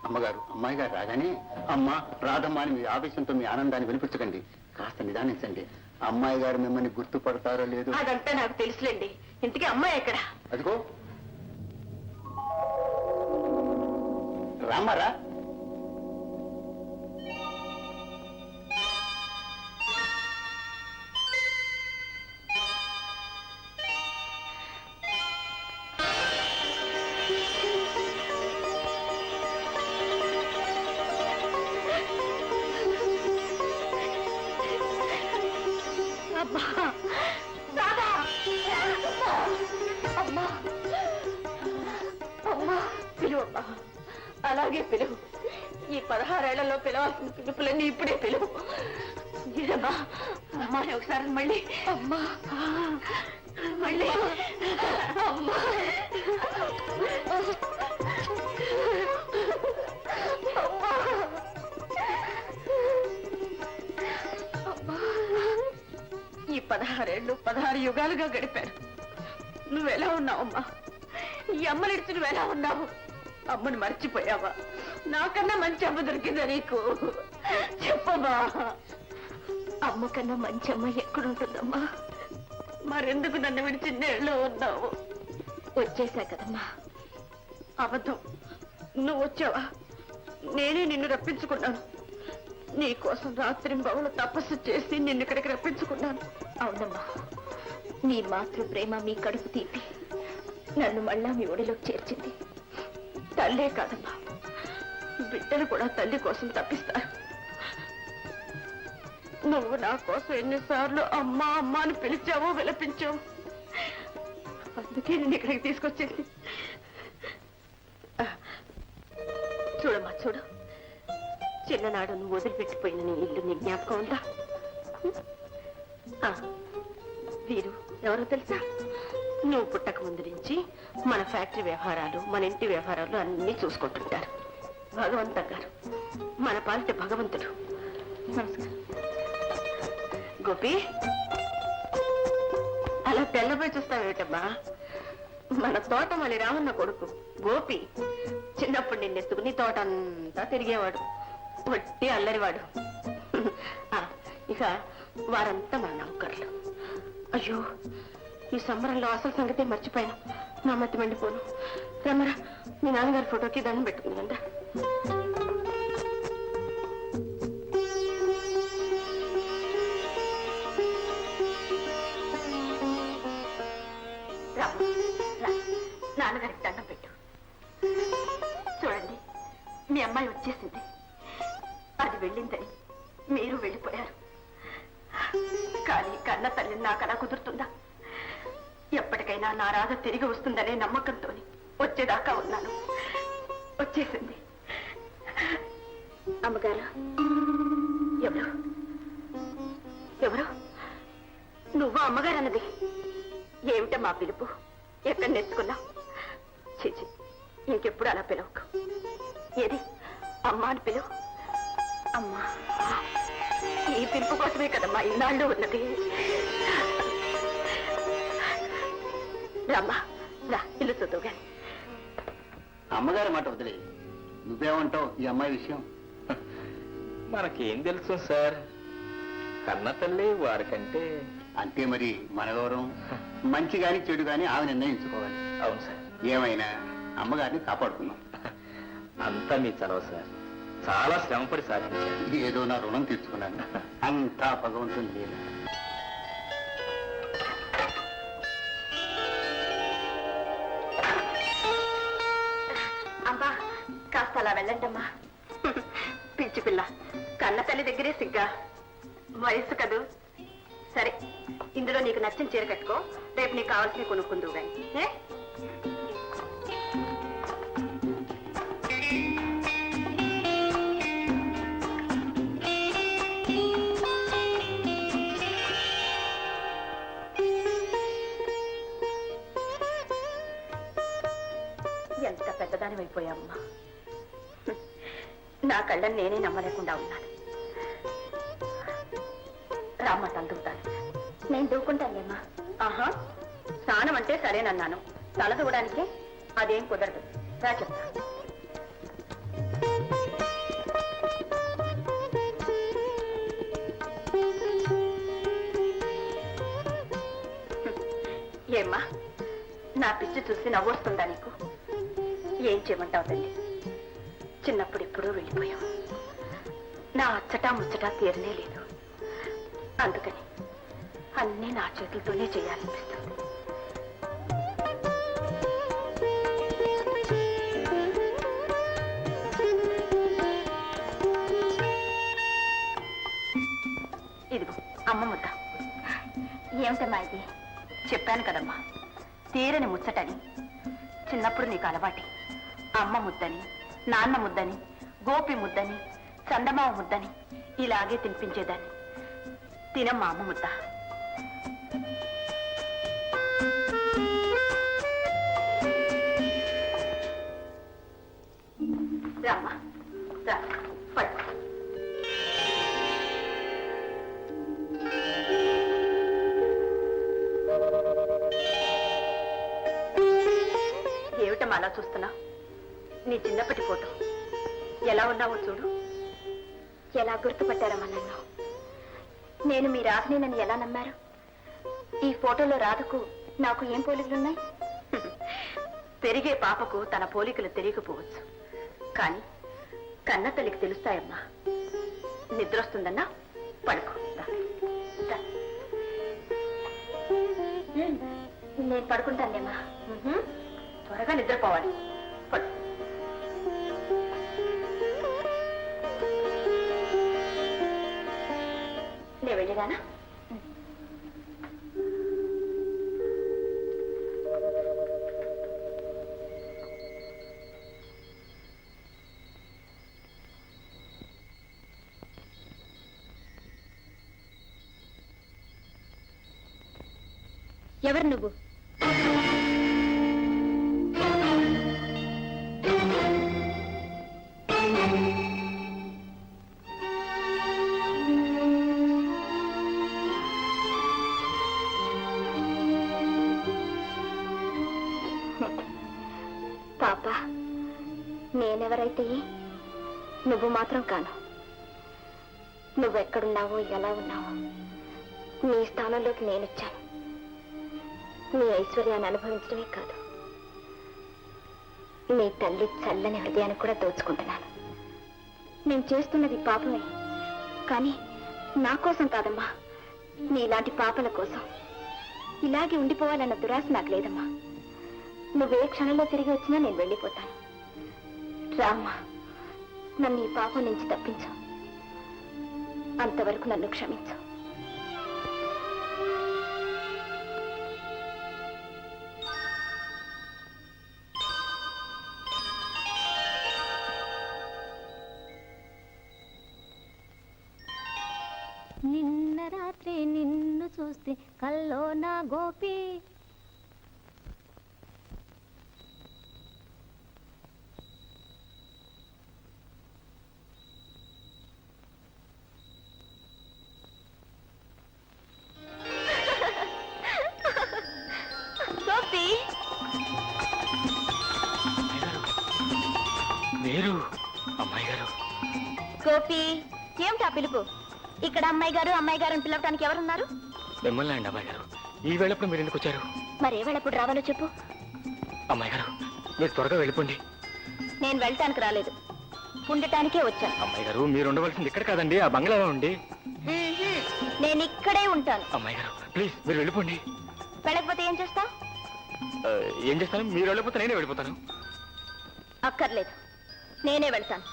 అమ్మగారు అమ్మాయి గారు రాగానే అమ్మ రాధమ్మ అని మీ ఆవేశంతో మీ ఆనందాన్ని వినిపించకండి. కాస్త నిదానించండి. అమ్మాయి గారు మిమ్మల్ని గుర్తుపడతారో లేదు అదంతా నాకు తెలుసులేండి. ఇంతకీ అమ్మాయి ఎక్కడ? అదిగో రామారా. అలాగే పిలువు. ఈ 16 ఏళ్లలో పిలవాల్సిన పిలుపులన్నీ ఇప్పుడే పిలువు. ఇదమ్మా అమ్మాయి ఒకసారి మళ్ళీ అమ్మా మళ్ళీ అమ్మా ఈ 16 ఏళ్ళు 16 యుగాలుగా గడిపారు. నువ్వెలా ఉన్నావమ్మా? ఈ అమ్మనిడిచి నువ్వెలా ఉన్నావు? అమ్మను మర్చిపోయావా? నాకన్నా మంచి అమ్మ దొరికిందా నీకు? చెప్పమ్మా. అమ్మ కన్నా మంచి అమ్మ ఎక్కడుంటుందమ్మా? మరెందుకు నన్ను విడిచి నేళ్ళలో ఉన్నావు? వచ్చేసా కదమ్మా. అబద్ధం. నువ్వు వచ్చావా? నేనే నిన్ను రప్పించుకున్నాను. నీకోసం రాత్రింబవలు తపస్సు చేసి నిన్ను ఇక్కడికి రప్పించుకున్నాను. అవునమ్మా, నీ మాతృ ప్రేమ, మీ కడుపు తీపి నన్ను మళ్ళా మీ ఒడిలోకి చేర్చింది. తల్లే కాదమ్మా, బిడ్డలు కూడా తల్లి కోసం తప్పిస్తారు. నువ్వు నా కోసం ఎన్నిసార్లు అమ్మా అమ్మా అని పిలిచావో విలపించావు. అందుకే నేను ఇక్కడికి తీసుకొచ్చేది. చూడమ్మా చూడు, చిన్ననాడు నువ్వు వదిలిపెట్టిపోయిన నీ ఇల్లు నీ జ్ఞాపకం ఉందా? వీరు ఎవరో తెలుసా? నువ్వు పుట్టక ముందు నుంచి మన ఫ్యాక్టరీ వ్యవహారాలు, మన ఇంటి వ్యవహారాలు అన్నీ చూసుకుంటుంటారు. భగవంతం గారు, మన పాలిట భగవంతుడు. నమస్కారం. గోపి, అలా తెల్లబోయి చూస్తావేటమ్మా? మన తోటమల్లి రామన్న కొడుకు గోపి. చిన్నప్పుడు నిన్నెత్తుకుని తోట అంతా తిరిగేవాడు. వట్టి అల్లరివాడు. ఇక వారంతా మన నౌకర్లు. అయ్యో, ఈ సంబరంలో అసలు సంగతే మర్చిపోయాను. నా మతి మండిపోను. రమ్మరా, మీ నాన్నగారి ఫోటోకి దండం పెట్టుకుందంట. నాన్నగారికి దండం పెట్టు. చూడండి, మీ అమ్మాయి వచ్చేసింది. అది వెళ్ళిందని మీరు వెళ్ళిపోయారు. కానీ కన్న తల్లిని నాకు అలా కుదురుతుందా? ఎప్పటికైనా నా రాధ తిరిగి వస్తుందనే నమ్మకంతో వచ్చేదాకా ఉన్నాను. వచ్చేసింది. అమ్మగారు. ఎవరు ఎవరు? నువ్వు అమ్మగారు అన్నది ఏమిటమ్మా పిలుపు? ఎక్కడ నేర్చుకున్నావు? చీచి, ఇంకెప్పుడు అలా పిలవకు. ఏది అమ్మా అని పిలువు. అమ్మా, ఈ పిలుపు కోసమే కదమ్మా ఇన్నాళ్ళు ఉన్నది. రామ్మా, రా, ఇల్లు చూద్దాం గాని. అమ్మగారి మాట వదిలే, నువ్వేమంటావు ఈ అమ్మాయి విషయం? మనకేం తెలుసు సార్, కన్న తల్లి వారికంటే. అంతే మరి, మన గౌరవం మంచి గాని చెడు గాని ఆమె నిర్ణయించుకోవాలి. అవును సార్. ఏమైనా అమ్మగారిని కాపాడుకున్నాం. అంతా మీ చలవ సార్, చాలా శ్రమపడి సాధించారు. ఏదో నా రుణం తీర్చుకున్నాను. అంతా భగవంతుని లీల. అమ్మా, కాస్త అలా వెళ్ళండమ్మా. పిచ్చి పిల్ల, కన్న తల్లి దగ్గరే సిగ్గా. వయసు కదూ. సరే, ఇందులో నీకు నచ్చిన చీర కట్టుకో. రేపు నీకు కావాల్సినవి కొనుక్కుందువు గాని. ఎంత పెద్దదాని అయిపోయావమ్మా. నా కళ్ళని నేనే నమ్మలేకుండా ఉన్నాను. రామ్మ, తలదూతాను. నేను దూకుంటానేమ్మా. ఆహా, స్నానం అంటే సరేనన్నాను. తల దూవడానికి అదేం కుదరదు. రా చెప్తా. ఏమ్మా నా పిచ్చి చూసి నవ్వొస్తుందా నీకు? ఏం చేయమంటావు తల్లి? చిన్నప్పుడు ఎప్పుడూ వెళ్ళిపోయావు. నా అచ్చటా ముచ్చటా తీరనే లేదు. అందుకని అన్నీ నా చేతులతోనే చేయాలనిపిస్తుంది. ఇదిగో అమ్మ ముద్ద. ఏమిటమ్మా ఇది? చెప్పాను కదమ్మా, తీరని ముచ్చటని. చిన్నప్పుడు నీకు అలవాటి. అమ్మ ముద్దని, నాన్న ముద్దని, గోపి ముద్దని, చందమామ ముద్దని ఇలాగే తినిపించేదాన్ని. తినమ్మా అమ్మ ముద్ద. రామ్మా రా, పడు. ఏమిటమ్మా అలా చూస్తున్నా? నీ చిన్నప్పటి ఫోటో ఎలా ఉన్నావో చూడు. ఎలా గుర్తుపట్టారమ్మా నన్ను? నేను మీ రాధని నన్ను ఎలా నమ్మారు? ఈ ఫోటోలో రాధకు నాకు ఏం పోలికలున్నాయి? పెరిగే పాపకు తన పోలికలు తెలియకపోవచ్చు, కానీ కన్న తల్లికి తెలుస్తాయమ్మా. నిద్రొస్తుందన్నా పడుకో. నేను పడుకుంటానేమ్మా. త్వరగా నిద్రపోవాలి. పడు. నేను వెళ్ళిరానా? ఎవరు నువ్వు? పాప, నేనెవరైతే నువ్వు మాత్రం కాను. నువ్వెక్కడున్నావో, ఎలా ఉన్నావో నీ స్థానంలోకి నేనొచ్చాను. నీ ఐశ్వర్యాన్ని అనుభవించడమే కాదు, నీ తల్లి చల్లని హృదయాన్ని కూడా దోచుకుంటున్నాను. నేను చేస్తున్నది పాపమే, కానీ నా కోసం కాదమ్మా, నీలాంటి పాపల కోసం. ఇలాగే ఉండిపోవాలన్న దురాశ నాకు లేదమ్మా. నువ్వే క్షణంలో తిరిగి వచ్చినా నేను వెళ్ళిపోతాను. రామ్మా, నన్ను ఈ పాపం నుంచి తప్పించు. అంతవరకు నన్ను క్షమించు. నిన్న రాత్రి నిన్ను చూస్తే కల్లో నా గోపి. గోపి, మీరు అమ్మాయి గారు. గోపి, ఏమిటా పిలుపు? ఇక్కడ అమ్మాయి గారు అమ్మాయి గారు అని పిలవటానికి ఎవరున్నారు? మిమ్మల్ని అండి అమ్మాయి గారు. ఈ వేళప్పుడు మీరు ఎందుకు వచ్చారు? మరే వేళప్పుడు రావాలో చెప్పు. అమ్మాయి గారు, మీరు త్వరగా వెళ్ళిపోండి. నేను వెళ్ళటానికి రాలేదు, ఉండటానికే వచ్చాను. అమ్మాయి గారు, మీరు ఉండవలసింది ఇక్కడ కాదండి, ఆ బంగ్లాలో ఉండి. నేను ఇక్కడే ఉంటాను. అమ్మాయి గారు ప్లీజ్, మీరు వెళ్ళిపోండి. వెళ్ళకపోతే ఏం చేస్తావు? ఏం చేస్తాను? మీరు వెళ్ళిపోతే నేనే వెళ్ళిపోతాను. అక్కర్లేదు, నేనే వెళ్తాను.